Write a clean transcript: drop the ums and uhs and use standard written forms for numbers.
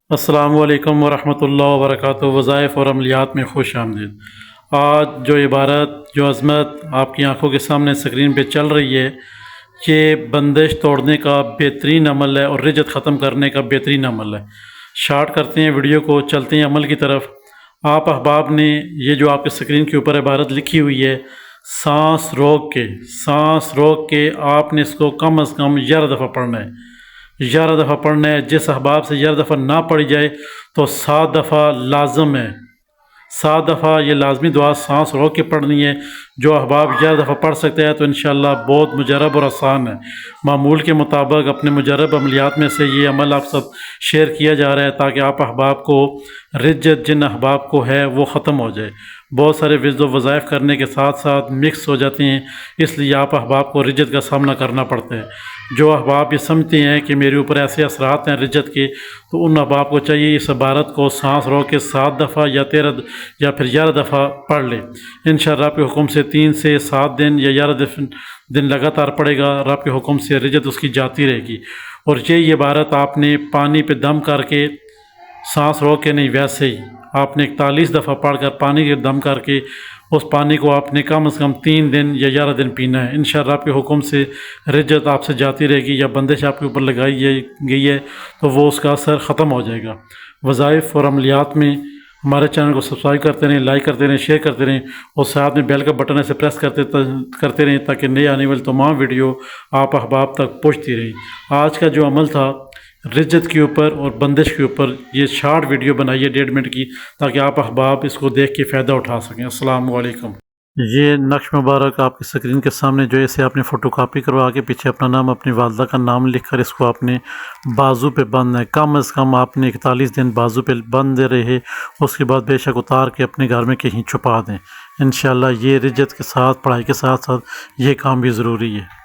السلام علیکم ورحمۃ اللہ وبرکاتہ۔ وظائف اور عملیات میں خوش آمدید۔ آج جو عبارت، جو عظمت آپ کی آنکھوں کے سامنے اسکرین پہ چل رہی ہے، یہ بندش توڑنے کا بہترین عمل ہے اور رجت ختم کرنے کا بہترین عمل ہے۔ شارٹ کرتے ہیں ویڈیو کو، چلتے ہیں عمل کی طرف۔ آپ احباب نے یہ جو آپ کے اسکرین کے اوپر عبارت لکھی ہوئی ہے، سانس روک کے آپ نے اس کو کم از کم 11 دفعہ پڑھنا ہے۔ 11 دفعہ پڑھنا ہے۔ جس احباب سے 11 دفعہ نہ پڑھی جائے تو 7 دفعہ لازم ہے۔ 7 دفعہ یہ لازمی دعا سانس روک کے پڑھنی ہے۔ جو احباب 11 دفعہ پڑھ سکتے ہیں تو انشاءاللہ بہت مجرب اور آسان ہے۔ معمول کے مطابق اپنے مجرب عملیات میں سے یہ عمل آپ سب شیئر کیا جا رہا ہے تاکہ آپ احباب کو رجت جن احباب کو ہے وہ ختم ہو جائے۔ بہت سارے وزد و وظائف کرنے کے ساتھ ساتھ مکس ہو جاتے ہیں، اس لیے آپ احباب کو رجت کا سامنا کرنا پڑتا ہے۔ جو احباب یہ سمجھتے ہیں کہ میرے اوپر ایسے اثرات ہیں رجت کے، تو ان احباب کو چاہیے اس عبارت کو سانس روک کے 7 دفعہ یا 13 یا پھر 11 دفعہ پڑھ لے۔ انشاءاللہ رب کے حکم سے 3 سے 7 دن یا 11 دن لگاتار پڑھے گا، رب کے حکم سے رجت اس کی جاتی رہے گی۔ اور یہ عبارت آپ نے پانی پہ دم کر کے، سانس روک کے نہیں، ویسے ہی آپ نے 41 دفعہ پڑھ کر پانی کے دم کر کے اس پانی کو آپ نے کم از کم 3 دن یا 11 دن پینا ہے۔ انشاءاللہ آپ کے حکم سے رجت آپ سے جاتی رہے گی، یا بندش آپ کے اوپر لگائی گئی ہے تو وہ اس کا اثر ختم ہو جائے گا۔ وظائف اور عملیات میں ہمارے چینل کو سبسکرائب کرتے رہیں، لائک کرتے رہیں، شیئر کرتے رہیں، اور ساتھ میں بیل کا بٹن ایسے پریس کرتے رہیں تاکہ نئے آنے والی تمام ویڈیو آپ احباب تک پہنچتی رہیں۔ آج کا جو عمل تھا رجت کے اوپر اور بندش کے اوپر، یہ شارٹ ویڈیو بنائی ہے 1.5 منٹ کی تاکہ آپ احباب اس کو دیکھ کے فائدہ اٹھا سکیں۔ السلام علیکم۔ یہ نقش مبارک آپ کی اسکرین کے سامنے جو ہے، اسے آپ نے فوٹو کاپی کروا کے پیچھے اپنا نام، اپنی والدہ کا نام لکھ کر اس کو آپ نے بازو پہ باندھنا ہے۔ کم از کم آپ نے 41 دن بازو پہ بند رہے، اس کے بعد بے شک اتار کے اپنے گھر میں کہیں چھپا دیں۔ انشاءاللہ یہ رجت کے ساتھ، پڑھائی کے ساتھ ساتھ یہ کام بھی ضروری ہے۔